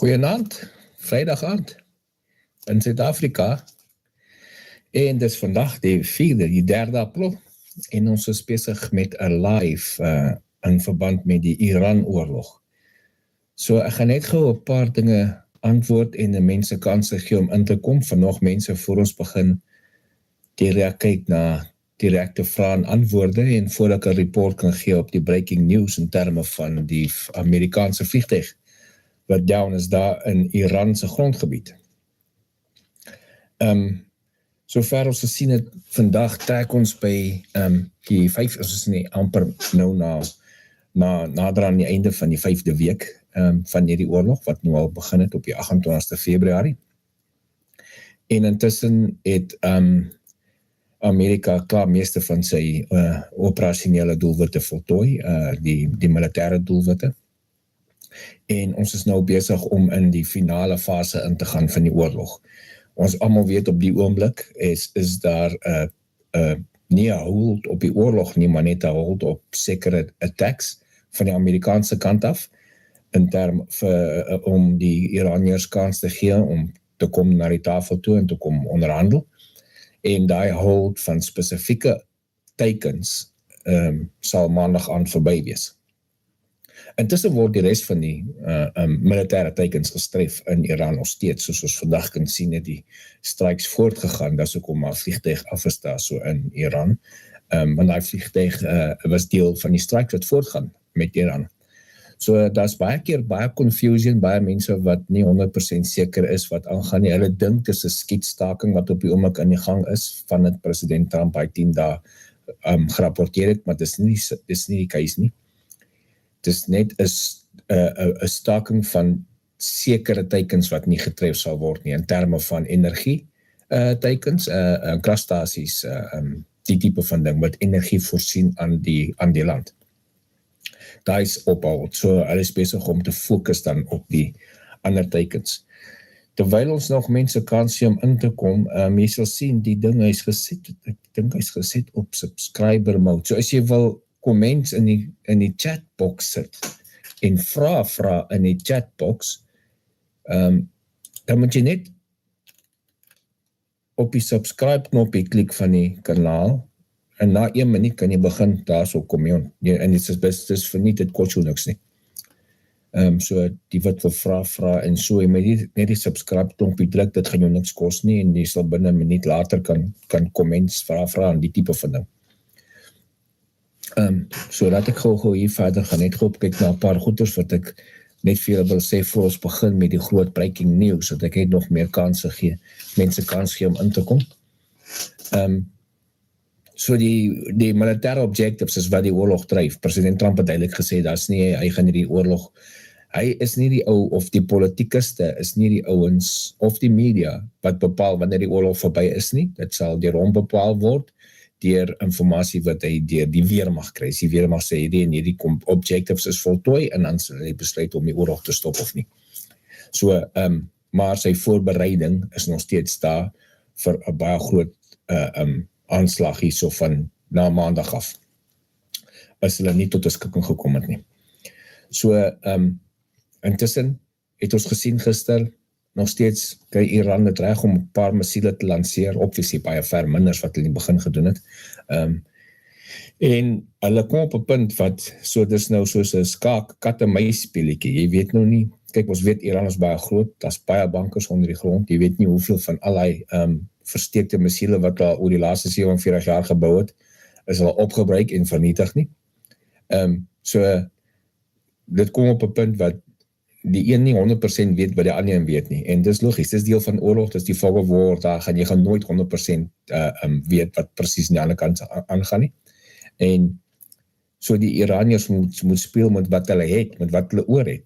Goeienaand, Vrydag aand in Suid-Afrika en dis vandag die 3de April en ons is besig met 'n live in verband met die Iran-oorlog. So ek gaan net gou 'n paar dinge antwoord en die mense kanse gee om in te kom. Vanaand mense voor ons begin direk kyk na direkte vrae en antwoorde en voordat ek 'n report kan gee op die breaking news in terme van die Amerikaanse vliegtuig wat down is daar in Iran se grondgebied. Sover ons gesien het, vandag trek ons by die 5, ons is nie amper nou nader aan die einde van die 5de week van hierdie oorlog, wat nou al begin het op die 28ste Februarie. En intussen het Amerika klaar meeste van sy operasionele doelwitte voltooi, die militêre doelwitte. En ons is nou besig om in die finale fase in te gaan van die oorlog. Ons almal weet op die oomblik is daar nie 'n hold op die oorlog nie, maar net 'n hold op sekere attacks van die Amerikaanse kant af, in term om die Iraniërs kans te gee om te kom na die tafel toe en te kom onderhandel. En daai hold van spesifieke teikens sal maandag aan verby wees. Intussen word die res van die militêre teikens gestref in Iran nog steeds, soos ons vandag kan sien het die strikes voortgegaan, dat is ook om 'n vliegtuig af is daar so in Iran, want die vliegtuig was deel van die strikes wat voortgaan met Iran. So daar's baie confusion, baie mense wat nie 100% seker is wat aangaan nie. Hulle dink dis 'n skietstaking wat op die oomblik in die gang is, van het president Trump by 10 dae gerapporteer het, maar dis nie die case nie. Het is net 'n staking van sekere teikens wat nie getref sal word nie, in terme van energie teikens, kragstasies, die tipe van ding, wat energie voorsien aan die land. Daar is ophou, so hulle is besig om te fokus dan op die ander teikens. Terwyl ons nog mense kans gee om in te kom, jy sal sien, die ding is gesit, ek dink hy's gesit op subscriber mode, so as jy wil comments in die chatbox sit en vra in die chatbox, dan moet jy net op die subscribe knoppie klik van die kanaal en na 1 minuut kan jy begin daar so kom jy, en dit is vir nie, dit kost jou niks nie. So die wat wil vra en so, jy moet net die subscribe knoppie druk, dit gaan jou niks kost nie en jy sal binne 'n minuut later kan comments vra en die tipe van ding. So laat ek gou hier verder gaan, net gou kyk na 'n paar goeders wat ek net vir julle wil sê voor ons begin met die groot breaking news, dat ek net nog meer kanse gee, mense kans gee om in te kom. So die militêre objectives is wat die oorlog dryf. President Trump het duidelik gesê, hy gaan die oorlog, hy is nie die ou, of die politikuste is nie die ouens, of die media, wat bepaal wanneer die oorlog verby is nie, dit sal deur hom bepaal word, deur informasie wat hy deur die weermag kry. Die weermag sê hierdie objectives is voltooi en dan sal hy besluit om die oorlog te stop of nie. So, maar sy voorbereiding is nog steeds daar vir 'n baie groot aanslag hierso van na maandag af, as hulle nie tot 'n skikking gekom het nie. So, intussen het ons gesien gister, nog steeds kry Iran het reg om 'n paar missiele te lanseer, obviously baie ver minders wat hulle in die begin gedoen het. En hulle kom op 'n punt wat, so dis nou soos 'n kat-en-muis speletjie, jy weet nou nie, kyk ons weet Iran is baie groot, daar's baie bankers onder die grond, jy weet nie hoeveel van allerlei versteekte missiele wat al oor die laaste 47 jaar gebou het, is al opgebruik en vernietig nie. So, dit kom op 'n punt wat die een nie 100% weet wat die ander een weet nie, en dis logies, dis deel van oorlog, dis die fog of war, jy gaan nooit 100% weet wat presies aan die ander kant aangaan nie, en so die Iraniërs moet speel met wat hulle het, met wat hulle oor het,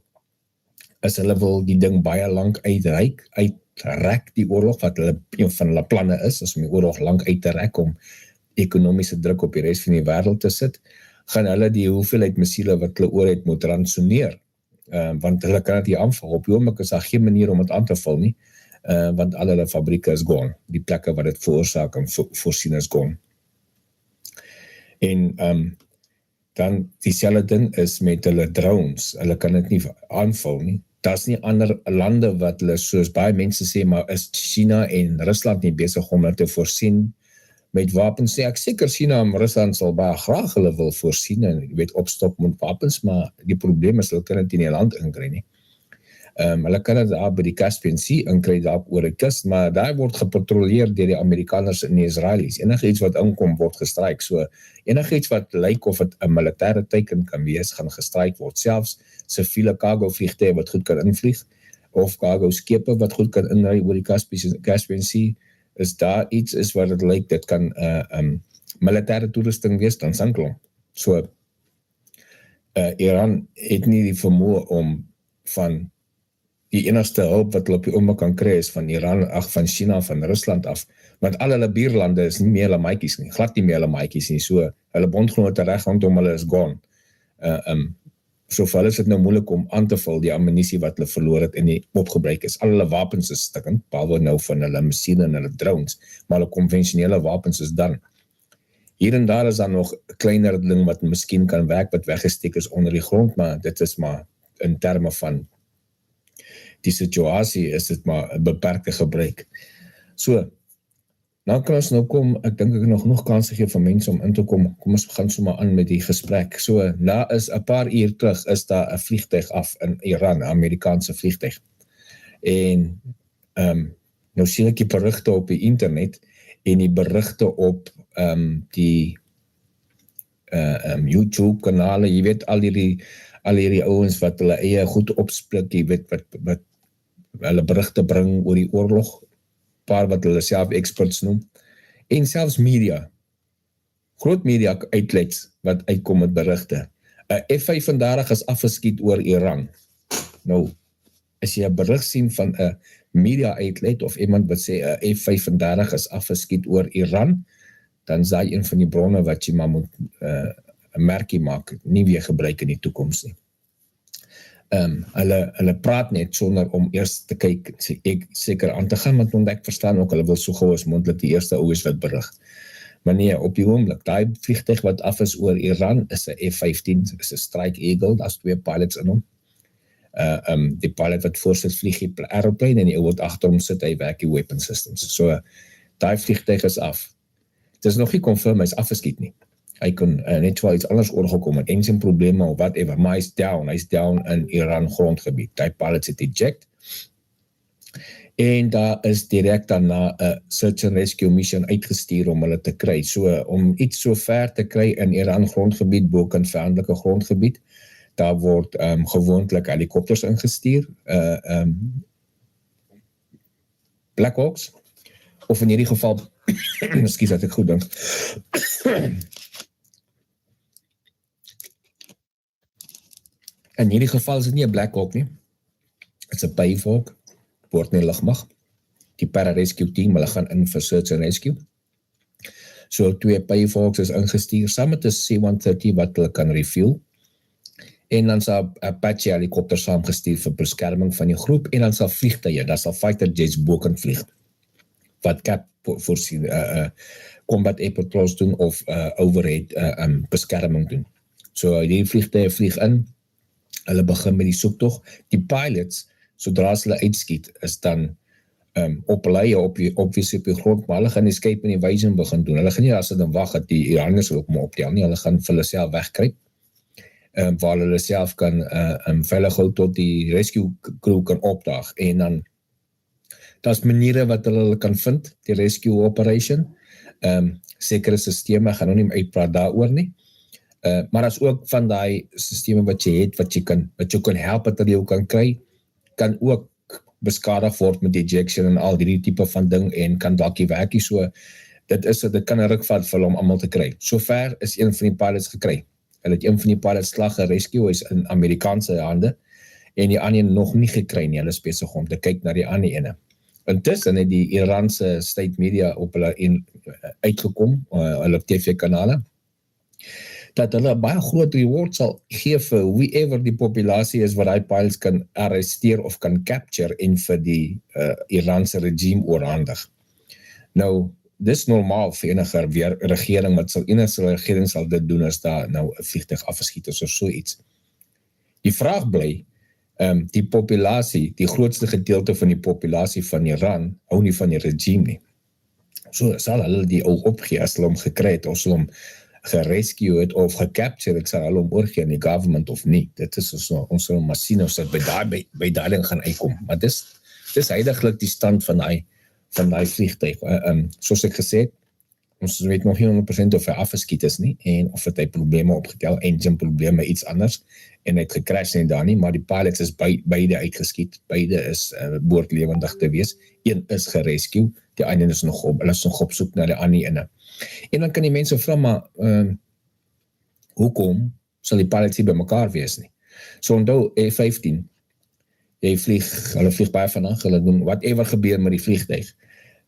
as hulle wil die ding baie lank uitrek die oorlog, wat een van hulle planne is om die oorlog lank uit te rek, om ekonomiese druk op die res van die wêreld te sit, gaan hulle die hoeveelheid missiele wat hulle oor het moet ransoneer, want hulle kan dit nie aanval. Op die oomblik is daar geen manier om dit aan te val nie, want al hulle fabrieke is gone, die plekke wat dit veroorsaak en voorsien is gone. En dan dieselfde ding is met hulle drones, hulle kan dit nie aanval nie, daar's nie ander lande wat hulle, soos baie mense sê, maar is China en Rusland nie besig om hulle te voorsien met wapens? Ek seker China en Rusland sal baie graag hulle wil voorsien en opstop met wapens, maar die probleem is hulle kan dit in die land inkry nie. Hulle kan dit daar by die Caspian Sea inkry daar oor die kus, maar daar word gepatrolleer deur die Amerikaners en die Israelies. Enige iets wat inkom word gestryk. So enige iets wat lyk of dit 'n militêre teiken kan wees, gaan gestryk word. Selfs siviele cargo vliegtuie wat goed kan invlieg of cargo skepe wat goed kan inry oor die Caspian Sea, is daar iets is wat dit lyk dit kan militêre toerusting wees, dan sanklom. So Iran het nie die vermoë om van die enigste hulp wat hulle op die oomblik kan kry is van Iran, van China, van Rusland af. Want al hulle buurlande is nie meer hulle maatjies nie, glad nie meer hulle maatjies nie. So hulle bondgenote reg rondom hulle is gone. So vir hulle is dit nou moeilik om aan te vul die ammunisie wat hulle verloor het en nie opgebruik is. Al hulle wapens is stukkend, behalwe nou van hulle missiele en hulle drones, maar hulle konvensionele wapens is dan. Hier en daar is dan nog 'n kleiner ding wat miskien kan werk, wat weggesteek is onder die grond, maar dit is maar in terme van die situasie is dit maar 'n beperkte gebruik. So, nou kan ons nou kom, ek dink ek nog genoeg kanse gee vir mense om in te kom. Kom ons begin sommer aan met die gesprek. So, na is 'n paar uur terug is daar 'n vliegtuig af in Iran, 'n Amerikaanse vliegtuig. En nou sien ek die berigte op die internet en die berigte op die YouTube kanale, jy weet al hierdie ouens wat hulle eie goed opsplit, jy weet wat hulle berigte bring oor die oorlog, paar wat hulle self experts noem, en selfs media, groot media outlets wat uitkom met berigte. 'n F-35 is afgeskiet oor Iran. Nou, as jy 'n berig sien van 'n media outlet of iemand wat sê 'n F-35 is afgeskiet oor Iran, dan is daai een van die bronne wat jy maar moet 'n merkie maak, nie weer gebruik in die toekoms nie. Hulle praat net sonder om eers te kyk, seker aan te gaan, want ek verstaan ook, hulle wil so gou as moontlik die eerste oues wat berig. Maar nee, op die oomblik, daai vliegtuig wat af is oor Iran, is 'n F-15, is 'n Strike Eagle, daar's 2 pilots in hom. Die pilot wat voorsit vlieg die aeroplane en die ou wat agter hom sit, hy werk die weapon systems. So, daai vliegtuig is af. Dit is nog nie confirm, hy is afgeskiet nie. Hy kon net wel iets anders oorgekom het, engine probleme of whatever, maar hy's down in Iran grondgebied. Die pilots het eject. En daar is direk daarna 'n search and rescue mission uitgestuur om hulle te kry. So, om iets so ver te kry in Iran grondgebied, bokant vyandellike grondgebied, daar word gewoonlik helikopters ingestuur, Black Hawks, of in hierdie geval, ekskuus dat ek goed dink, in hierdie geval is dit nie 'n Black Hawk nie, it's 'n Pavehawk, word nie lugmag, die pararescue team, hulle gaan in vir search and rescue, so 2 Pavehawks is ingestuur, saam met 'n C-130 wat hulle kan refuel, en dan sal 'n Apache helikopter saamgestuur vir beskerming van die groep, en dan sal vliegtuie, daar sal fighter jets bokant vlieg, wat voorsien, combat air patrols doen, of overhead beskerming doen. So die vliegtuie vlieg in, hulle begin met die soektog, die pilots, sodra hulle uitskiet, is dan op leie op die grond, maar hulle gaan escape and evasion begin doen. Hulle gaan nie as hulle dan wag dat die Iraniërs ook maar optel nie, hulle gaan vir hulle self wegkruip, waar hulle self kan veilig hou tot die rescue crew kan opdaag, en dan daar's maniere wat hulle kan vind, die rescue operation, sekere sisteme, gaan nou nie uitpraat daaroor nie, maar as ook van die sisteme wat jy het, wat jy kan help, wat jy kan kry, kan ook beskadig word met ejection en al die tipe van ding, en kan dalk nie werk nie, so dit kan 'n ruk vat vir om almal te kry. Sover is een van die pilots gekry. Hulle het een van die pilots slag gerescue, is in Amerikaanse hande, en die ander nog nie gekry nie, hulle is besig om te kyk na die ander ene. Intussen het die Iranse state media op hulle uitgekom, hulle TV-kanale, dat hulle baie groot reward sal gee vir whoever die populasie is wat die pilots kan arresteer of kan capture en vir die Iranse regime oorhandig. Nou, dis normaal vir enige regering, enige regering sal dit doen as daar nou 'n vliegtuig afgeskiet is of so iets. Die vraag bly, Die populasie, die grootste gedeelte van die populasie van Iran hou nie van die regime nie. So sal hulle die ou opgee as hulle hom gekry het, of hulle hom gerescue het of gecapture het, sal hulle hom oorgee aan die government of nie. Dit is ons sal maar sien of sy by daai ding gaan uitkom. Maar dis heidiglik die stand van daai vliegtuig. Soos ek gesê het, ons weet nog nie 100% of hy afgeskiet is nie, en of het hy probleme opgetel, engine probleme, iets anders, en hy het gecrash en daar nie, maar die pilots is beide uitgeskiet, beide is boordlewendig te wees, een is gerescue, die ander is nog op soek na die ander ene. En dan kan die mense vra, maar hoekom sal die pilots nie by mekaar wees nie? So onthou, F-15, hulle vlieg baie vanaf, hulle doen whatever gebeur met die vliegtuig.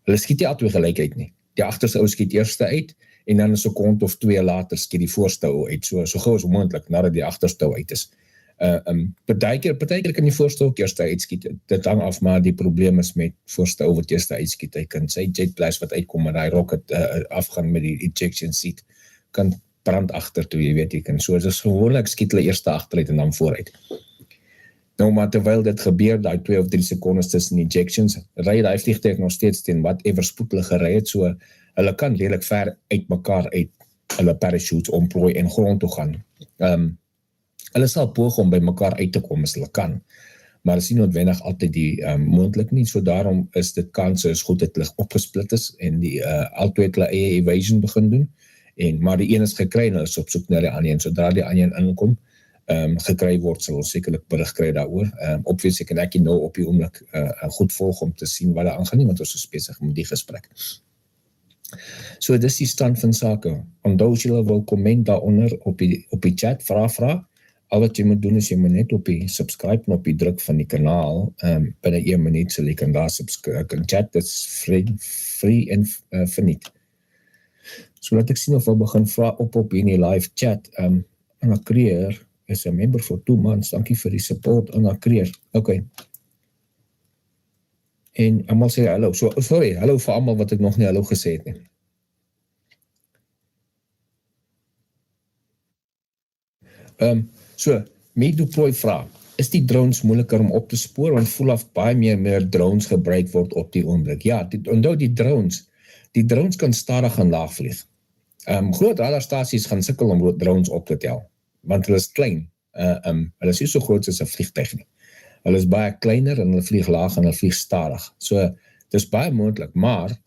Hulle skiet nie al twee gelyk uit nie. Die agterste ou skiet eerste uit, en dan 'n sekond of 2 later skiet die voorste ou uit, so gou as moontlik, nadat die agterste ou uit is. Partykeer kan die voorste ook eerste uitskiet, dit hang af, maar die probleem is met voorste ou wat eerste uitskiet, hy kan sy jet blast wat uitkom, en hy rocket afgaan met die ejection seat, kan brand agter toe, jy weet, jy kan so, dus gewoonlik skiet hulle eerste agteruit en dan vooruit. Nou, maar terwyl dit gebeur, daai 2 of 3 sekondes tussen ejections, ry die vliegtuig nog steeds teen whatever spoed hulle gery het, so hulle kan redelik ver uit mekaar uit hulle parachutes omplooi en grond toe gaan. Hulle sal poog om by mekaar uit te kom as hulle kan, maar is nie noodwendig altyd die moontlik nie, so daarom is dit kanse is goed dat hulle opgesplit is en die altyd hulle eie evasion begin doen, maar die een is gekry en hulle is op soek na die ander, en sodra die ander inkom, gekry word, sal ons sekerlik berig kry daaroor. Obviously kan ek nie nou op die oomblik goed volg om te sien wat daar aangaan nie, want ons is besig met die gesprek. So dis die stand van sake. Onthou as julle wil komment daaronder op die chat, vra. Al wat jy moet doen is jy moet net op die subscribe knopie druk van die kanaal, binne 1 minuut sal jy kan daar kan chat, dit is free en verniet. So laat ek sien of we begin vra op in die live chat. Anna Creer is 'n member for 2 months, dankie vir die support, Anna Creer. Okay. En almal sê hallo, so sorry, hallo vir almal wat ek nog nie hallo gesê het nie. So, Meduproy vra, is die drones moeiliker om op te spoor, want voel af baie meer drones gebruik word op die oomblik. Ja, onthou die drones kan stadig en laag vlieg. Groot radarstasies gaan sukkel om drones op te tel, want hulle is klein, hulle is nie so groot as 'n vliegtuig nie. Hulle is baie kleiner en hulle vlieg laag en hulle vlieg stadig. So, dis baie moontlik, maar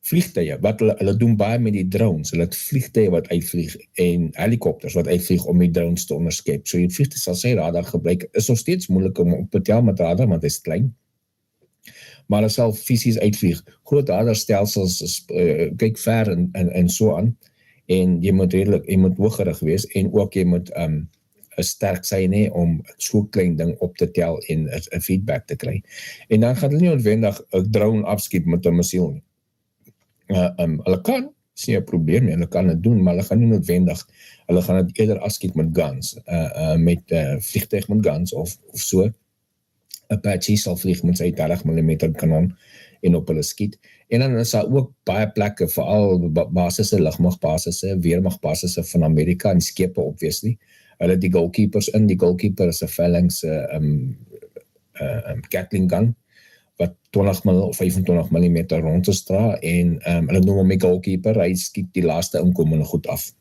vliegtuie, wat hulle doen baie met die drones, hulle het vliegtuie wat uitvlieg en helikopters wat uitvlieg om die drones te onderskep. So die vliegtuig sal sy radar gebruik, is nog steeds moeilik om op te tel met radar, want hy is klein, maar hulle sal fisies uitvlieg. Groot radarstelsels kyk ver en so aan, en jy moet hooggerig wees, en ook jy moet sterk sy nie, om so klein ding op te tel en 'n feedback te kry. En dan gaan hulle nie noodwendig 'n drone afskiet met 'n missiel nie. Hulle kan, is nie 'n probleem nie, hulle kan dit doen, maar hulle gaan nie noodwendig, hulle gaan dit eerder afskiet met guns, met vliegtuig met guns, of so. Apache sal vlieg met sy 30mm kanon en op hulle skiet. En dan is daar ook baie plekke, veral basisse, lugmagbasisse, weermagbasisse van Amerika, en skepe obviously. Hulle die goalkeepers in, die goalkeeper is 'n Phalanx Gatling gun, wat 20mm of 25mm rond te dra, en hulle noem hom die goalkeeper, hy skiet die laaste inkomende goed af.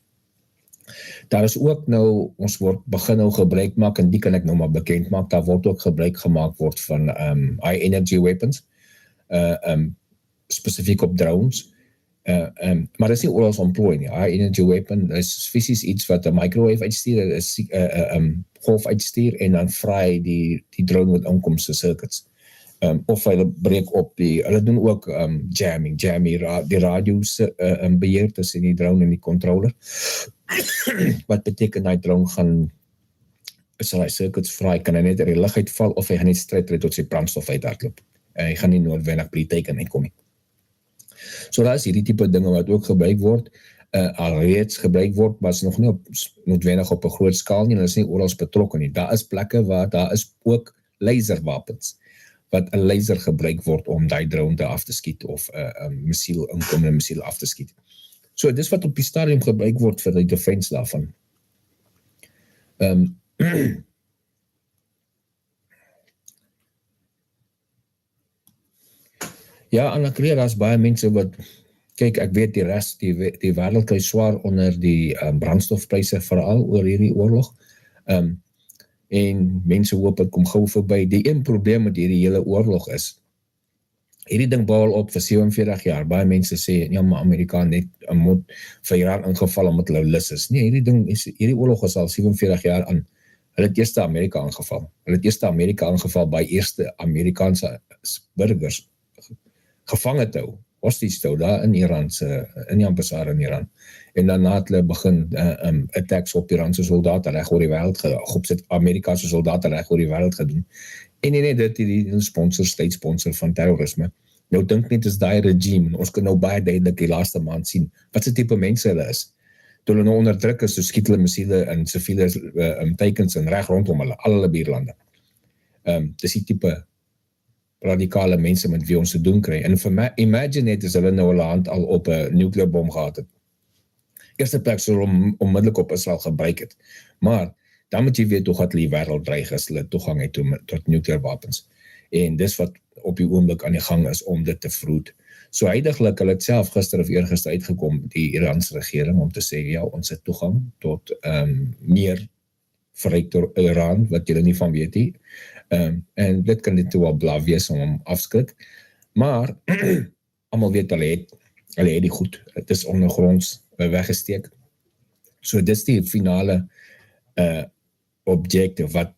Daar is ook nou, ons begin nou gebruik maak, en die kan ek nou maar bekend maak, daar word ook gebruik gemaak word van high energy weapons, spesifiek op drones, maar dit is nie oral ontplooi nie. High energy weapon is fisies iets wat 'n microwave uitstuur, golf uitstuur, en dan vry die drone met inkomste circuits. Of hulle breek op hulle doen ook jamming, die radio's beheer tussen die drone en die controller, wat beteken die drone gaan, as hy circuits vry, kan hy net in die lug uitval, of hy gaan net stryd tot sy brandstof uithardloop. Hy gaan nie noodwendig by die teiken uitkom nie. So daar is hierdie tipe dinge wat ook gebruik word, alreeds gebruik word, maar is nog nie noodwendig op 'n groot skaal nie, en is nie oral betrokke nie. Daar is plekke waar daar is ook laserwapens, wat 'n laser gebruik word om die drone af te skiet, of 'n inkomende missiel af te skiet. So dis wat op die stadium gebruik word vir die defense daarvan. Ja, Anna-Maria, daar's baie mense wat kyk, ek weet die wêreld kry swaar onder die brandstofpryse veral oor hierdie oorlog. En mense hoop dit kom gou verby. Die een probleem met hierdie hele oorlog is, hierdie ding bou al op vir 47 jaar. Baie mense sê, ja, maar Amerika net moet vir Iran ingeval omdat hulle lus is. Nee, hierdie oorlog is al 47 jaar aan. Hulle het eerste Amerika aangeval. Hulle het eerste Amerika aangeval by eerste Amerikaanse burgers gevange te hou, hostage te hou, daar in Iran, in die ambassade in Iran. En daarna het hulle begin attacks op Iranse soldate reg oor die wêreld, op Amerikaanse soldate reg oor die wêreld gedoen. En net dit die state sponsor van terrorisme. Nou dink net is daai regime, en ons kan nou baie duidelik die laaste maand sien, wat se tipe mense hulle is. Toe hulle nou onder druk is, so skiet hulle missiele en siviele teikens en reg rondom hulle, al hulle buurlande. Dis die tipe radikale mense met wie ons te doen kry. En imagine net as hulle nou hulle hand al op 'n nuclearbom gehad het. Eerste plek sou onmiddellik op Israel gebruik het. Maar dan moet jy weet hoe die wêreld dreig as hulle toegang het tot nuclearwapens. En dis wat op die oomblik aan die gang is om dit te vroed. So huidiglik, hulle het self gister of eergister uitgekom, die Iraanse regering, om te sê, ja, ons het toegang tot meer verrykte Iran, wat julle nie van weet nie. En dit kan dit toe wel blaf wees om afskrik. Maar, almal weet, hulle het die goed. Het is ondergronds weggesteek. So dis die finale objective wat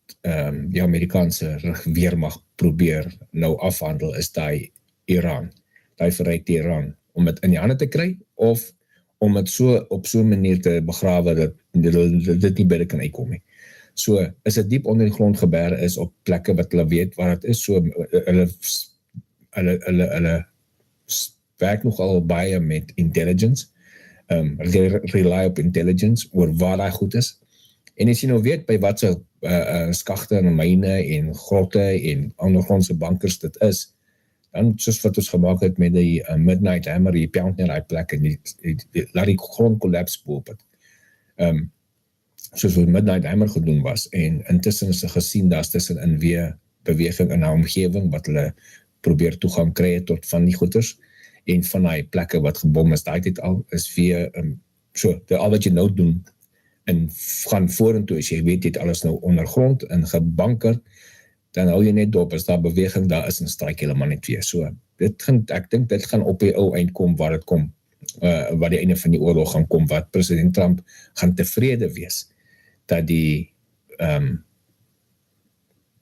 die Amerikaanse weermag probeer nou afhandel, is die Iran. Die verrykte Iran, om dit in die hande te kry, of om dit op so 'n manier te begrawe, dat dit nie beter kan uitkom nie. So, is dit diep onder die grond geberg is op plekke wat hulle weet waar het is, so hulle werk nogal baie met intelligence, rely op intelligence, oor waar hy goed is. En as jy nou weet by wat so skagte en myne en grotte en ondergrondse bankers dit is, dan soos wat ons gemaak het met die Midnight Hammer, jy pound neer die plek en jy laat die grond kollaps boop het. Soos wat Midnight Hammer gedoen was, en intussen is gesien, daar is tussenin weer beweging in die omgewing, wat hulle probeer toegang kry tot van die goeders, en van die plekke wat gebom is, daai dit al, is weer, al wat jy nou doen, en gaan vorentoe, as jy weet, dit alles nou ondergrond, en gebanker, dan hou jy net dop, as daar beweging daar is, en strijk helemaal net weer. So, ek dink dit gaan op die ou eind kom, waar het kom, waar die einde van die oorlog gaan kom, wat president Trump gaan tevrede wees, dat die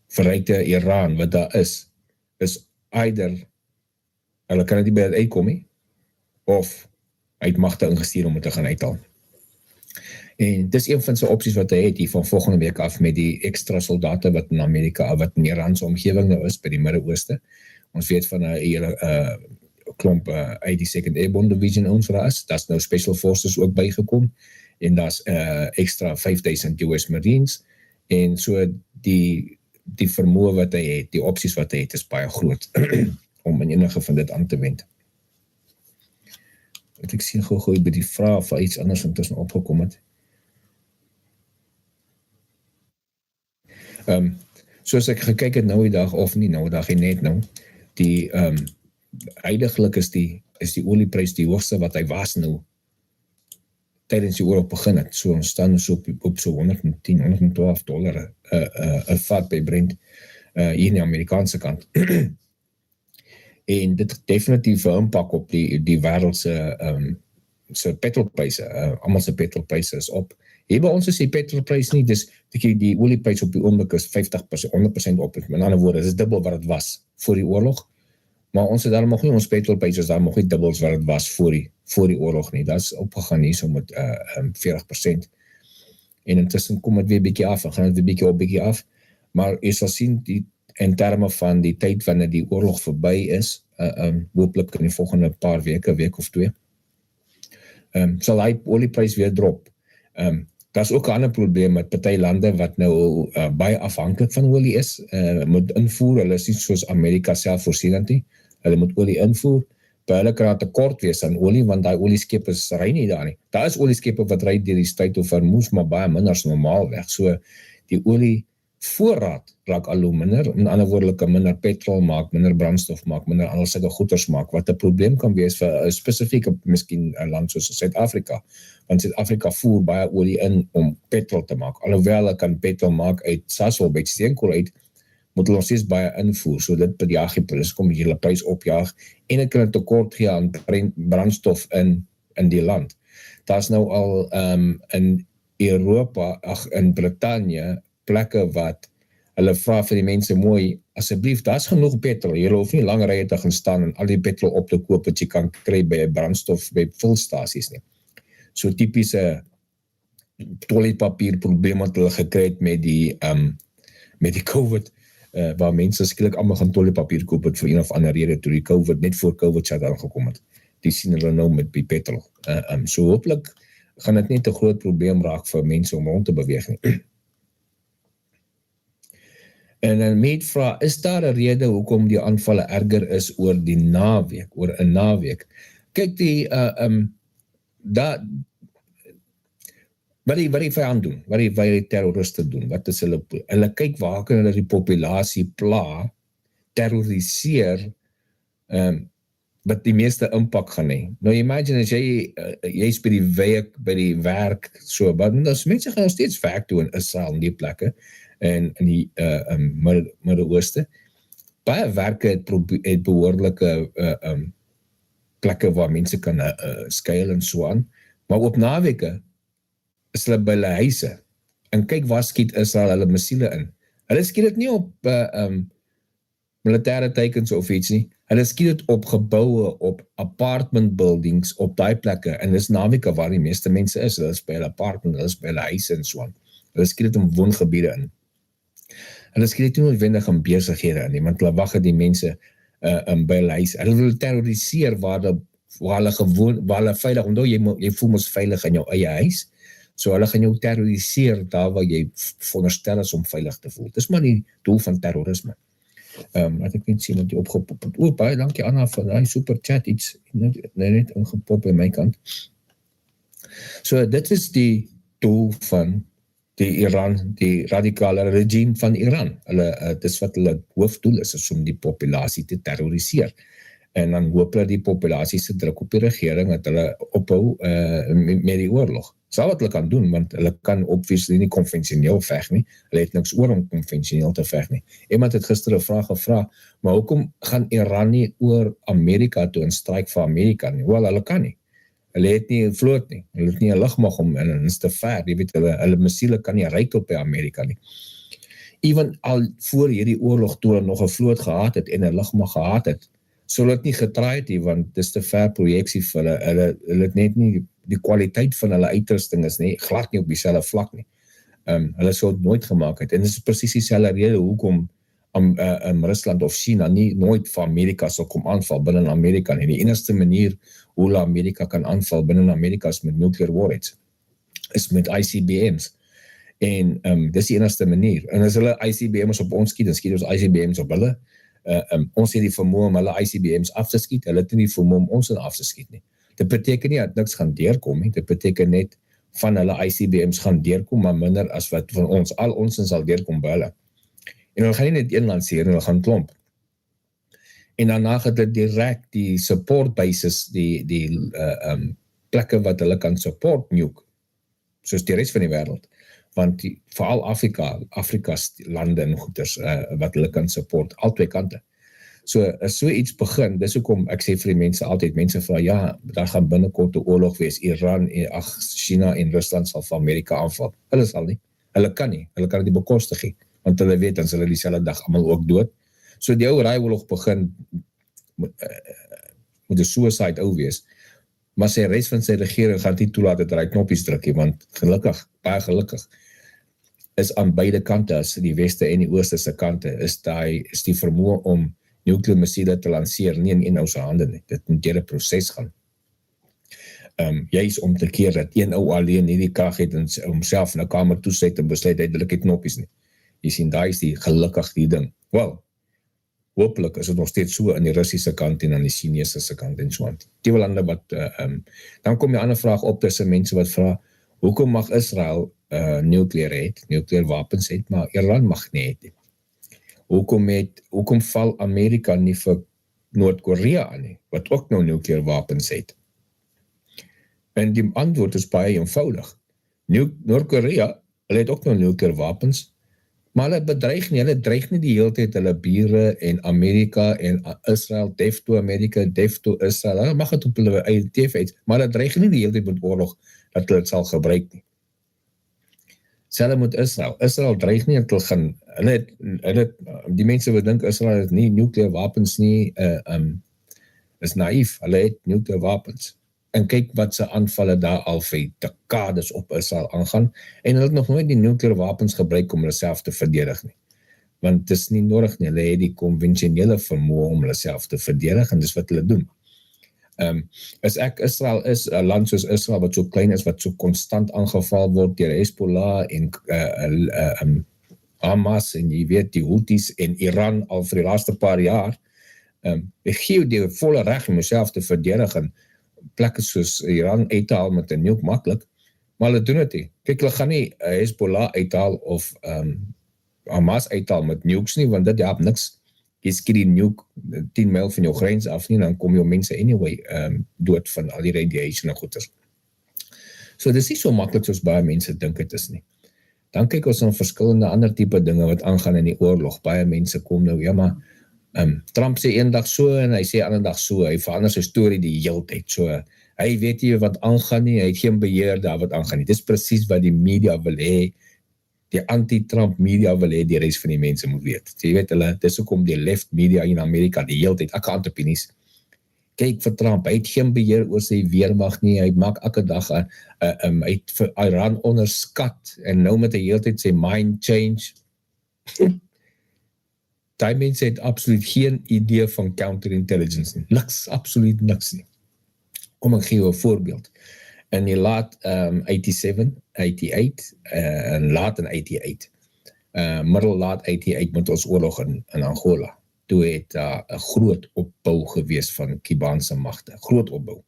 verrykte Iran, wat daar is either, hulle kan dit nie by dit uitkom nie, of uit magte ingestuur om het te gaan uithaal. En dis een van sy opsies wat hy het hier van volgende week af met die extra soldate wat in Amerika, wat in Iranse omgewing nou is, by die Midde-Ooste. Ons weet van een klomp uit die Second Airborne Division ons raas, daar is nou Special Forces ook bygekom, en daar is extra 5,000 US Marines, en so die vermoë wat hy het, die opsies wat hy het, is baie groot, om in enige van dit aan te wend. Ek sien gou by die vraag of iets anders intussen opgekom het. Soos ek gekyk het nou die dag, of nie nou die dag, net nou, die huidiglik is die olieprys die hoogste wat hy was nou, tydens die oorlog begin het, so ons staan so op so $110, $112 'n vat by Brent, hier in die Amerikaanse kant. En dit het definitief 'n impak op die wêreldse petrolpryse, almal se petrolpryse is op. Hier by ons is die petrolprys nie, dis die olieprys op die oomblik is 50%, 100% op, met ander woorde, dit is dubbel wat het was voor die oorlog, maar ons het daar nog nie, ons petrolprys is daar nog nie dubbels wat het was voor die oorlog nie, dat is opgegaan nie, so met 40%, en intussen kom het weer bykie af, en gaan het weer bykie af, maar jy sal sien, in terme van die tyd wanneer die oorlog verby is, hooplik in die volgende paar weke, week of 2, sal hy olieprys weer drop. Daar is ook 'n ander probleem met party lande wat nou baie afhanklik van olie is, moet invoer, hulle is nie soos Amerika selfvoorsienend nie, hulle moet olie invoer, by hulle kan tekort wees aan olie, want die olieskepe ry nie daar nie. Daar is olieskepe wat ry deur die Strait of Hormuz, maar baie minder as normaal weg, so die olie voorraad raak al hoe minder, in ander woorde, hulle kan minder petrol maak, minder brandstof maak, minder al sulke goeders maak, wat 'n probleem kan wees vir 'n spesifieke, miskien 'n land soos Suid-Afrika, want Suid-Afrika voer baie olie in om petrol te maak, alhoewel hulle kan petrol maak uit Sasol, by steenkool uit, moet hulle nog steeds baie invoer, so dit bejaag die prys, kom die hele prys opjaag, en dit kan 'n tekort gee aan brandstof in die land. Daar's nou al in Europa, in Brittanje, plekke wat hulle vra vir die mense mooi, asseblief, daar's genoeg petrol, jy hoef nie lang rye te gaan staan en al die petrol op te koop wat jy kan kry by 'n brandstof, by vulstasies nie. So tipiese toiletpapier probleem wat hulle gekry het met die COVID, waar mense skielik almal gaan toiletpapier koop het vir een of ander rede toe die COVID, net voor COVID het aangekom het. Die sien hulle nou met die petrol. So hopelik gaan dit net 'n groot probleem raak vir mense om rond te beweeg nie. En dan Meet vra, is daar 'n rede hoekom die aanvalle erger is oor 'n naweek? Kyk, wat die vyand doen, wat die terroriste doen, wat is hulle kyk waar kan hulle die populasie pla, terroriseer, wat die meeste impak gaan hê. Nou imagine as jy's by die werk, so, maar mense gaan nog steeds werk toe in Israel, in die plekke, en in die Midde-Ooste. Baie werke het behoorlike plekke waar mense kan skuil en so aan, maar op naweke is hulle by hulle huise, en kyk waar skiet Israel hulle missiele in. Hulle skiet dit nie op militêre teikens of iets nie, hulle skiet dit op geboue, op apartment buildings, op daai plekke, en dis naweke waar die meeste mense is, hulle is by hulle apartment, hulle is by hulle huise en so aan. Hulle skiet dit in woongebiede in. Hulle skiet dit nie noodwendig in besighede in, want hulle wag die mense by hulle huis. Hulle wil terroriseer waar hulle veilig, omdat jy voel mos veilig in jou eie huis, so hulle gaan jou terroriseer daar waar jy veronderstel is om veilig te voel. Dis maar die doel van terrorisme. Wat ek net sien dat jy opgepop het. Baie dankie Anna vir die super chat, iets net ingepop by my kant. So dit is die doel van die radikale regime van Iran. Dis wat hulle hoofdoel is om die populasie te terroriseer. En dan hoop hulle die populasie se druk op die regering dat hulle ophou met die oorlog. Sal wat hulle kan doen, want hulle kan obviously nie konvensioneel veg nie. Hulle het niks oor om konvensioneel te veg nie. Iemand het gister 'n vraag gevra, maar hoekom gaan Iran nie oor Amerika toe en stryk vir Amerika nie? Wel, hulle kan nie. Hulle het nie 'n vloot nie. Hulle het nie 'n lugmag om, en is te ver. Jy weet, hulle missiele kan nie ry tot by Amerika nie. Ewen al voor hierdie oorlog toe hulle nog 'n vloot gehad het en 'n lugmag gehad het, sou dit nie getraai het nie, want dis te ver projeksie vir hulle het net nie, die kwaliteit van hulle uitrusting is nie, glad nie op dieselfde vlak nie. Hulle sou het nooit gemaak het, en dit is presies dieselfde rede hoekom Rusland of China nooit vir Amerika sal kom aanval binne Amerika nie. Die enigste manier hoe hulle Amerika kan aanval binne Amerika is met nuclear warheads, is met ICBMs, en dis die enigste manier, en as hulle ICBMs op ons skiet, dan skiet ons ICBMs op hulle. Ons het die vermoë om hulle ICBMs af te skiet, hulle het nie die vermoë om ons af te skiet nie. Dit beteken nie dat niks gaan deurkom nie, dit beteken net van hulle ICBMs gaan deurkom, maar minder as wat van ons, al ons sal deurkom by hulle. En hulle gaan nie net een lanseer, hulle gaan klomp. En daarna gaat dit direct die support bases, die plekke wat hulle kan support nuke, soos die rest van die wêreld. Want veral Afrika's lande en goeders wat hulle kan support, al twee kante. So as so iets begin, dis hoekom ek sê vir die mense altyd, mense vra, ja, daar gaan binnekort 'n oorlog wees, Iran, China en Rusland sal van Amerika aanval. Hulle sal nie, hulle kan dit nie bekostig nie, want hulle weet, dan sal hulle dieselfde dag almal ook dood. So die ou ryoorlog begin moet 'n suicide ou wees, maar sy res van sy regering gaan nie toelaat dat hy knoppies druk nie, want gelukkig, baie gelukkig, is aan beide kante, as die weste en die ooste se kante, is die vermoë om nuclear missiele te lanseer nie in een ou se hande nie. Dit moet deur 'n proses gaan. Juis om te keer dat een ou alleen nie die krag het en homself in 'n kamer toeset en besluit hy druk die knoppies nie. Jy sien, daai is die gelukkig die ding. Wel, hopelik is dit nog steeds so aan die Russiese kant en aan die Chinese se kant en so aan. Die lande wat dan kom die ander vraag op tussen mense wat vra, hoekom mag Israel nuclear wapens het, maar Iran mag nie hê. Hoekom val Amerika nie vir Noord-Korea aan nie, wat ook nou nuclear wapens het? En die antwoord is baie eenvoudig. Noord-Korea, hulle het ook nou nuclear wapens, maar hulle dreig nie die hele tyd hulle bure en Amerika en Israel, def to Amerika, def to Israel, hulle mag het op hulle eie TV, maar hulle dreig nie die hele tyd met oorlog dat hulle het sal gebruik nie. Selfs met Israel. Israel dreig nie dat hulle gaan, die mense wat dink Israel het nie nuclear wapens nie, is naïef, hulle het nuclear wapens. En kyk wat se aanvalle daar al vir dekades op Israel aangaan, en hulle het nog nooit die nuclear wapens gebruik om hulle self te verdedig nie. Want dit is nie nodig nie, hulle het die konvensionele vermoë om hulle self te verdedig, en dis wat hulle doen. As Israel is, 'n land soos Israel wat so klein is, wat so konstant aangeval word deur Hezbollah en Hamas en jy weet die Houthis en Iran al vir die laaste paar jaar, gee jou die volle reg om jouself te verdedig en plekke soos Iran uithaal met 'n nuke maklik, maar hulle doen dit nie. Kyk, hulle gaan nie Hezbollah uithaal of Hamas uithaal met nukes nie, want dit help niks. Jy skiet die nuke 10 myl van jou grens af nie, dan kom jou mense anyway dood van al die radiation en goeders. So dis nie so maklik soos baie mense dink dit is nie. Dan kyk ons na verskillende ander tipe dinge wat aangaan in die oorlog. Baie mense kom nou, ja maar Trump sê een dag so en hy sê ander dag so, hy verander sy storie die heeltyd, so hy weet nie wat aangaan nie, hy het geen beheer daar wat aangaan nie. Dis presies wat die media wil hê, die anti-Trump media wil hê die res van die mense moet weet. So, jy weet hulle, dis hoekom die left media in Amerika die heeltyd, akantopinies, kyk vir Trump, hy het geen beheer oor sy weermag nie, hy maak elke dag, hy het vir Iran onderskat, en nou met die heeltyd sy mind change, die mense het absoluut geen idee van counterintelligence nie. Niks, absoluut niks nie. Kom ek gee jou 'n voorbeeld. In die laat 87, 88 en laat in 88, middel laat 88 met ons oorlog in Angola. Toe het 'n groot opbou gewees van Kubaanse magte, groot opbou.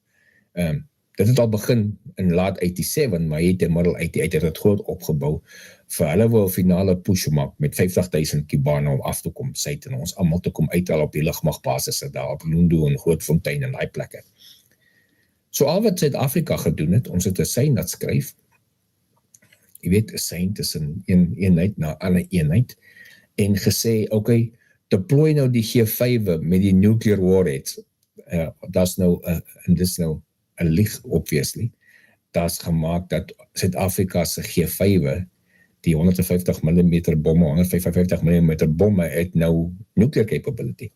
Dit het al begin in laat 87, maar hy het in middel 88 het groot opgebou vir hulle wou 'n finale push maak met 50,000 Kubane om af te kom suid en ons almal te kom uithaal op die lugmagbasisse daar op Lundu en Grootfontein en daai plekke. So al wat Suid-Afrika gedoen het, ons het 'n sein dat skryf. Jy weet, 'n sein tussen een eenheid na 'n ander eenheid en gesê, okay, deploy nou die G5 met die nuclear warheads. Dis nou 'n lieg, obviously. Dit's gemaak dat Suid-Afrika se G5, die 150 mm bomme, 155 mm bomme het nou nuclear capability.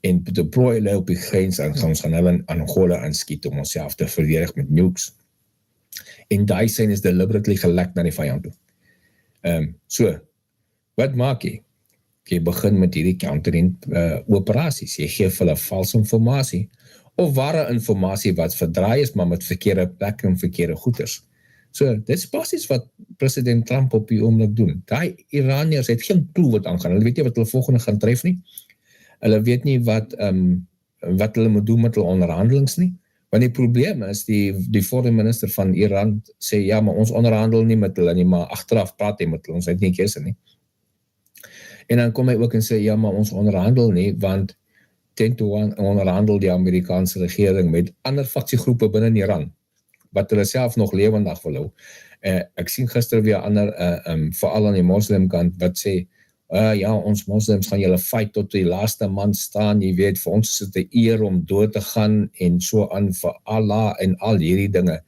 En deploy hulle op die grens en ons gaan hulle in Angola aanskiet om onsself te verdedig met nukes. En daai sein is deliberately gelek na die vyand toe. So, wat maak jy? Jy begin met hierdie counter-operasies. Jy gee vir hulle valse informasie of ware informasie wat verdraai is, maar met verkeerde plekke en verkeerde goeders. So, dit is basies wat president Trump op die oomblik doen. Die Iraniërs het geen klou wat aangaan. Hulle weet nie wat hulle volgende gaan tref nie. Hulle weet nie wat hulle moet doen met hulle onderhandelings nie. Want die probleem is, die foreign minister van Iran sê, ja, maar ons onderhandel nie met hulle nie, maar achteraf praat hy met hulle, ons het nie keuse nie. En dan kom hy ook en sê, ja, maar ons onderhandel nie, want 10-1 onderhandel die Amerikaanse regering met ander faksiegroepe binne Iran, wat hulle self nog lewendig wil hou. Ek sien gister weer ander, veral aan die moslimkant, wat sê, ja, ons moslims gaan julle fight tot die laaste man staan, jy weet, vir ons is dit 'n eer om dood te gaan, en so aan vir Allah en al hierdie dinge.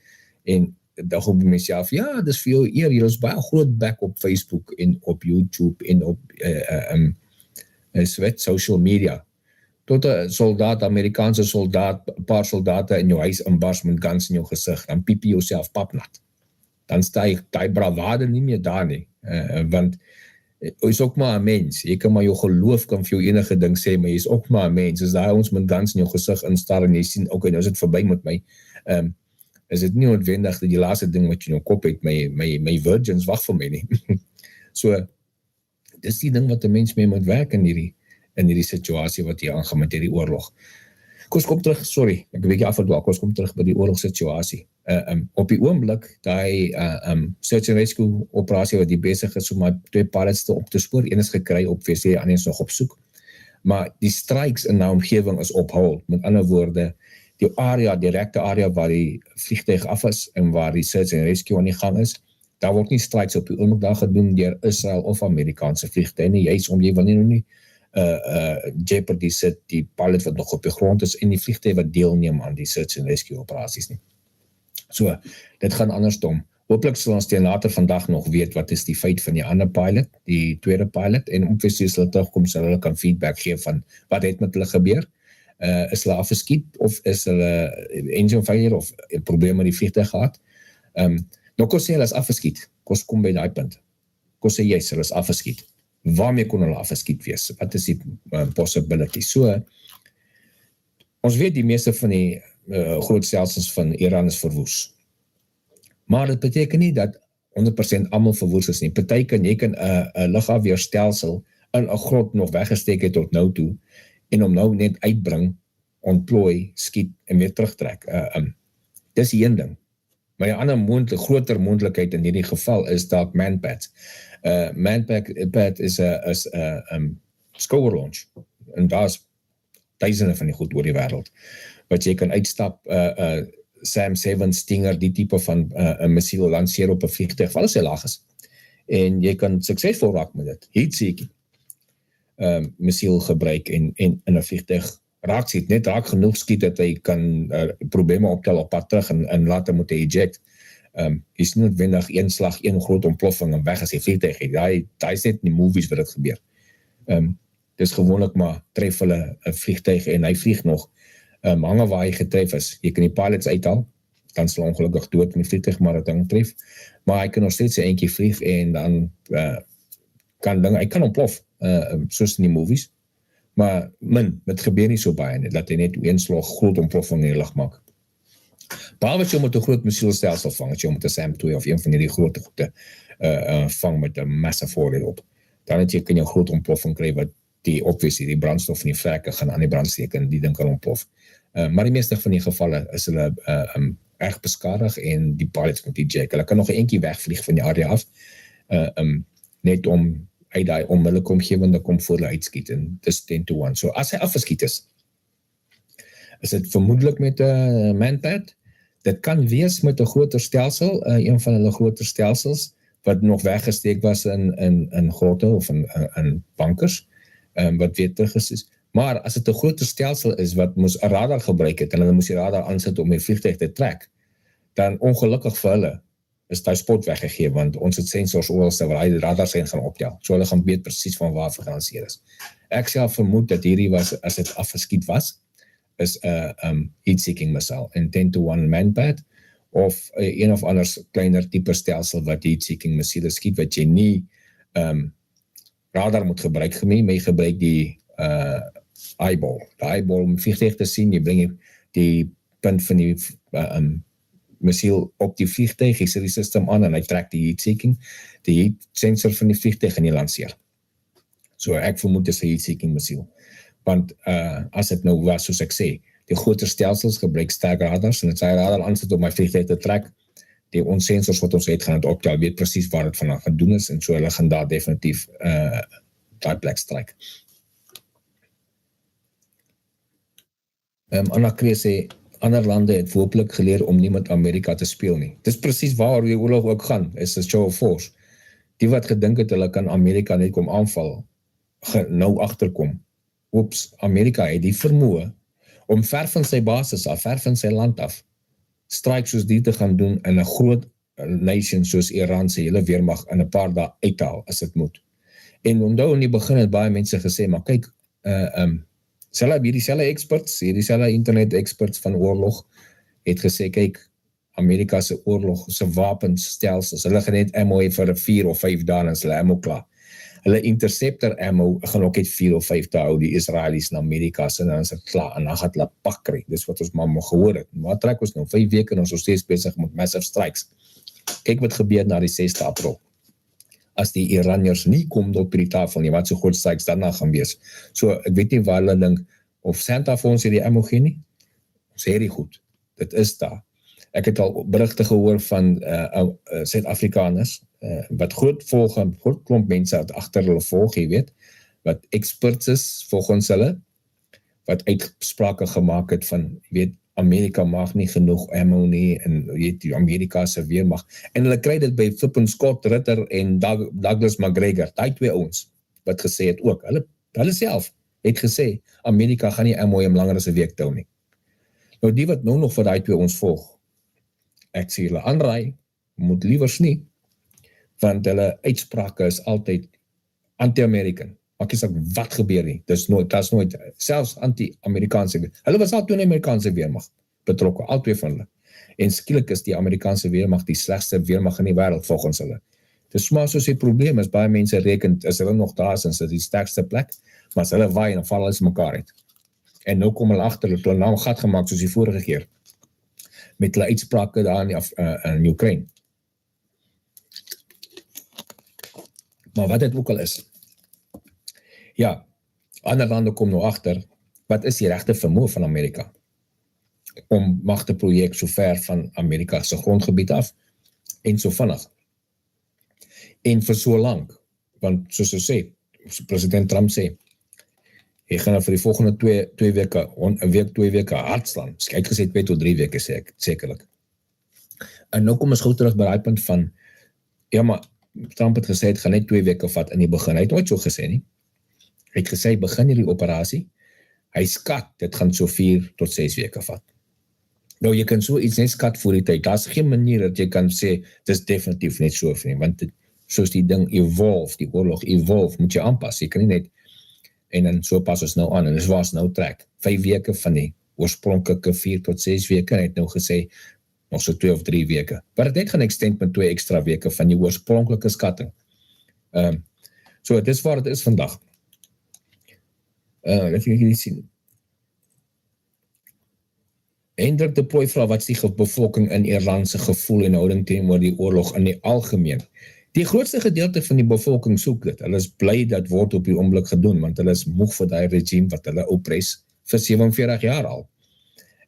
En dan kom jy myself, ja, dis vir jou eer, jy is baie groot back op Facebook en op YouTube en op social media. Tot 'n soldaat, Amerikaanse soldaat, 'n paar soldate in jou huis inbars met guns in jou gesig, dan piep jy jouself papnat. Dan styg die bravade nie meer daar nie, want jy is ook maar 'n mens, jy kan maar jou geloof kan vir jou enige ding sê, maar jy is ook maar 'n mens, as daai ons met guns in jou gesig instar en jy sien, okay, nou is dit verby met my, is dit nie noodwendig dat die laaste ding wat jy in jou kop het, my virgins wag vir my nie. So, dis die ding wat 'n mens mee moet werk in hierdie situasie wat hier aangaan met hierdie oorlog. Kom ons kom terug, sorry, ek 'n bietjie afgedwaal, kom ons kom terug by die oorlogssituasie. Op die oomblik, daai search and rescue operasie wat die besig is om my 2 pilots op te spoor, een is gekry op VC, die ander is nog op soek. Maar die strikes in die omgewing is op hul. Met ander woorde, die direkte area waar die vliegtuig af is en waar die search and rescue aan die gang is, daar word nie strikes op die oomblik daar gedoen deur Israel of Amerikaanse vliegtuie nie, juis om jy wil nie jeopardy sit die pilot wat nog op die grond is en die vliegtuie wat deelneem aan die search and rescue operasies nie. So, dit gaan andersom. Hooplik sal ons teen later vandag nog weet wat is die feit van die ander pilot, die tweede pilot, en obviously as hulle terugkom sal hulle kan feedback gee van wat het met hulle gebeur. Is hulle afgeskiet of is hulle engine failure of probleme met die vliegtuig gehad? Nou kon sê hulle is afgeskiet. Kom by daai punt. Kon sê yes, hulle is afgeskiet. Waarmee kon hulle afgeskiet wees? Wat is die possibility? So, ons weet die meeste van die groot stelsels van Iran is verwoes. Maar dit beteken nie dat 100% almal verwoes is nie. Party kan jy 'n lugafweerstelsel in 'n grot nog weggesteek het tot nou toe en hom nou net uitbring, ontplooi, skiet en weer terugtrek. Dis die een ding. Maar 'n ander groter moontlikheid in hierdie geval is dalk manpads. Manpad is 'n scour launch en daar's duisende van die goed oor die wêreld wat jy kan uitstap, Sam 7 Stinger, die tipe van 'n missiel lanceer op 'n vliegtuig, val as hy laag is. En jy kan suksesvol raak met dit. Heat-seeking missiel gebruik en in 'n vliegtuig raak skiet, net raak genoeg skiet dat hy kan probleme optel op pad terug en later moet hy eject. Is nie noodwendig een slag, een groot ontploffing en weg as die vliegtuig het. Daai is net in die movies wat dit gebeur. Dis gewoonlik maar tref hulle 'n vliegtuig en hy vlieg nog. Hange waar hy getref is. Jy kan die pilots uithaal, dan sal ongelukkig dood in die vliegtuig maar dit tref. Maar hy kan nog steeds 'n eentjie vlieg en dan hy kan ontplof, soos in die movies. Maar dit gebeur nie so baie nie, dat hy net een slag groot ontploffing in die lug maak. Behalwe as jy met 'n groot missielstelsel vang, as jy met 'n SAM-2 of een van hierdie groot goede vang met 'n massive voorraad op. Dan kan jy 'n groot ontploffing kry wat die brandstof in die vrekke gaan aan die brand steek en die ding kan ontplof. Maar die meeste van die gevalle is hulle erg beskadig en die pilots moet eject. Hulle kan nog 'n eentjie wegvlieg van die area af, net om uit daai onmiddellike omgewing te kom voor hulle uitskiet en dis 10-1. So as hy afgeskiet is dit vermoedelik met 'n manpad. Dit kan wees met 'n groter stelsel, een van hulle groter stelsels wat nog weggesteek was in grotte of in bankers, wat weer terug is. Maar as dit 'n groter stelsel is wat moes 'n radar gebruik het en hulle moes die radar aansit om die vliegtuig te trek, dan ongelukkig vir hulle is daai spot weggegee, want ons het sensors oralste waar hy radar sein gaan optel. So hulle gaan weet presies van waar gelanseer is. Ek self vermoed dat hierdie was, as dit afgeskiet was, is 'n heat-seeking missile, en 10-1 manpad, of een of ander kleiner tipe stelsel wat heat-seeking missiele skiet, wat jy nie radar moet gebruik nie, maar jy gebruik die eyeball. Die eyeball om vliegtuig te sien, jy bring die punt van die missiel op die vliegtuig, jy sit die system aan en hy trek die heat-seeking, die heat sensor van die vliegtuig en jy lanceer. So ek vermoed dis 'n heat-seeking missiel. Want as dit nou was, soos ek sê, die groter stelsels gebruik sterk radars, en as hy radar aansit om my vliegtuig te trek, die ons sensors wat ons het gaan het optel, weet presies waar dit vandaan gedoen is, en so hulle gaan daar definitief daai plek stryk. Anna Krees sê, ander lande het hopelik geleer om nie met Amerika te speel nie. Dis presies waar die oorlog ook gaan, is 'n show of force. Die wat gedink het hulle kan Amerika net kom aanval, nou agterkom. Oeps, Amerika het die vermoë om ver van sy basis af, ver van sy land af, strike soos die te gaan doen in 'n groot nation soos Iran se hele weermag in 'n paar dae uithaal as dit moet. En onthou in die begin het baie mense gesê, maar kyk, hierdie experts, hierdie internet experts van oorlog het gesê, kyk, Amerika se oorlog se wapenstelsels, hulle gaan net ammo hê vir 4 of 5 dae en is hulle ammo klaar. Hulle interceptor ammo gaan ook net 4 of 5 dae hou, die Israelies en Amerika se, en dan is dit klaar, en dan gaan hulle pak kry. Dis wat ons maar gehoor het. Maar trek ons nou 5 weke en ons is steeds besig met massive strikes. Kyk wat gebeur na die 6de April. As die Iraniërs nie kom op die tafel nie, wat so groot strikes daarna gaan wees. So ek weet nie waar hulle dink of Santa vir ons hierdie ammo gee nie. Ons sê die goed. Dit is daar. Ek het al berigte gehoor van Suid-Afrikaners wat groot klomp mense agter hulle volg, jy weet, wat experts is volgens hulle, wat uitsprake gemaak het van, jy weet, Amerika mag nie genoeg ammo nie, en jy weet, die Amerika se weermag, en hulle kry dit by flippin Scott Ritter en Douglas McGregor, die twee ouens, wat gesê het ook, hulle self het gesê, Amerika gaan nie ammo hom langer as 'n week hou nie. Nou die wat nou nog vir die twee ons volg, ek sê hulle aanraai, moet liewers nie, want hulle uitsprake is altyd anti-American. Maak nie saak wat gebeur nie, dit is nooit, selfs anti-Amerikaanse, hulle was al toe in die Amerikaanse weermag betrokke, al twee van hulle. En skielik is die Amerikaanse weermag die slegste weermag in die wêreld volgens hulle. Dit is maar soos die probleem is, baie mense reken, is hulle nog daar, is dit die sterkste plek, maar as hulle waai, dan val hulle mekaar uit. En nou kom hulle agter, hulle nou gat gemaak soos die vorige keer, met hulle uitsprake daar in Oekraïne. Maar wat dit ook al is, ja, ander lande kom nou agter, wat is die regte vermoë van Amerika om magteprojek so ver van Amerika se grondgebied af en so vinnig en vir so lank, want soos hy sê, president Trump sê, hy gaan vir die volgende 2 weke, 'n week, 2 weke hardslaan, hy het gesê 2 tot 3 weke sekerlik. En nou kom ons gou terug by daai punt van, ja maar, Trump het gesê, het gaan net 2 weke vat in die begin, hy het nooit so gesê nie, hy het gesê, begin hierdie operasie, hy skat, dit gaan so 4 tot 6 weke vat. Nou, jy kan so iets net skat voor die tyd, daar is geen manier dat jy kan sê, dit is definitief net so, want soos die ding evolve, die oorlog evolve, moet jy aanpas, jy kan nie net, en dan so pas ons nou aan, en dis waar ons nou trek, 5 weke van die oorspronklike 4 tot 6 weke, en hy het nou gesê, nog so 2 of 3 weke, maar het net gaan extend met 2 ekstra weke van die oorspronklike skatting. So, dit is waar het is vandag. Laat ek hier sien. Hendrik de Prooi vra, wat is die bevolking in Ierland se gevoel en houding teenoor die oorlog in die algemeen? Die grootste gedeelte van die bevolking soek dit. Hulle is bly dat word op die oomblik gedoen, want hulle is moeg vir die regime wat hulle oppres vir 47 jaar al.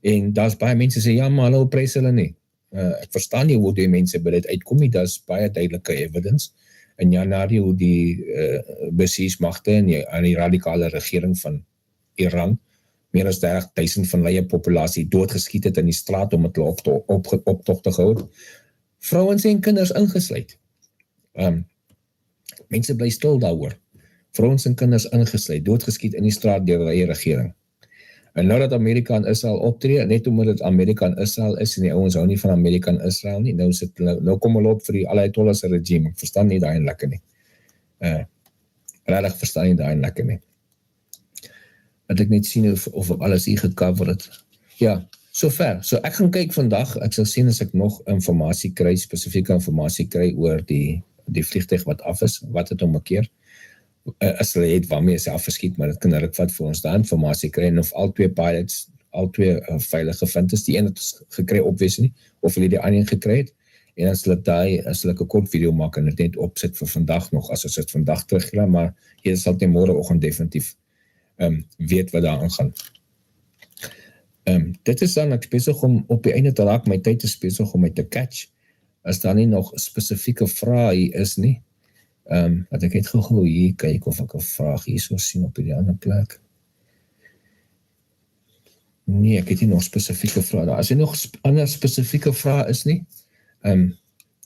En daar's baie mense sê, ja, maar hulle oppres hulle nie. Ek verstaan nie hoe die mense by dit uitkom nie, daar's baie duidelike evidence. In Januarie hoe die besiesmagte en die radikale regering van Iran meer as 30.000 van hulle populasie doodgeskiet het in die straat om hulle optog te hou. Vrouens en kinders ingesluit. Mense bly stil daaroor. Vrouens en kinders ingesluit, doodgeskiet in die straat deur hulle regering. En nou dat Amerika en Israel optree, net omdat dit Amerika en Israel is, en die ouens hou nie van Amerika en Israel nie, nou kom hulle op vir die Ayatollah se regime, ek verstaan nie daai lekker nie. Regtig verstaan nie daai lekker nie. Dat ek net sien of alles hier gecover het. Ja, sover. So ek gaan kyk vandag, ek sal sien as ek nog informasie kry, spesifieke informasie kry oor die vliegtuig wat af is, wat het omgekeer. As hulle het waarmee is afgeskiet, maar dit kan hulle vat vir ons daar informasie kry, en of al twee pilots, al twee veilig gevind is, die een het gekry opwees nie, of hulle die ander gekry het, en as hulle 'n kort video maak en dit net opsit vir vandag nog, as ons dit vandag terugkry, maar jy sal dit môreoggend definitief weet wat daar aangaan. Dit is dan, ek besig om op die einde te raak, my tyd is besig om my te catch, as daar nie nog spesifieke vrae hier is nie, wat ek het gou hier, kyk of ek 'n vraag hier so sien op die ander plek. Nee, ek het nie nog spesifieke vrae daar. As jy nog ander spesifieke vrae is nie,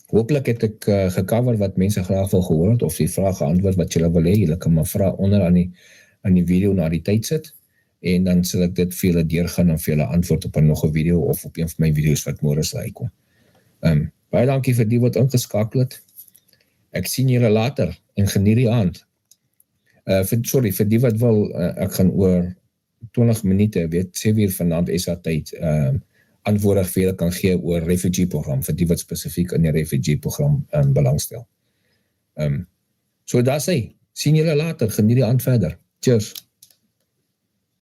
hopelik het ek gecover wat mense graag wil gehoor het, of die vraag geantwoord wat julle wil hê, julle kan maar vra onder aan die video na die tyd sit, en dan sal ek dit vir julle deurgaan en vir julle antwoord op nog 'n video, of op een van my video's wat môre sal uitkom. Baie dankie vir die wat ingeskakel het. Ek sien julle later, en geniet die aand. Vir die wat wil, ek gaan oor 20 minute, 7 uur vanaand SA tyd, antwoorde vir julle kan gee oor refugee program, vir die wat spesifiek in die refugee program belangstel. So daar sê, sien julle later, geniet die aand verder. Cheers.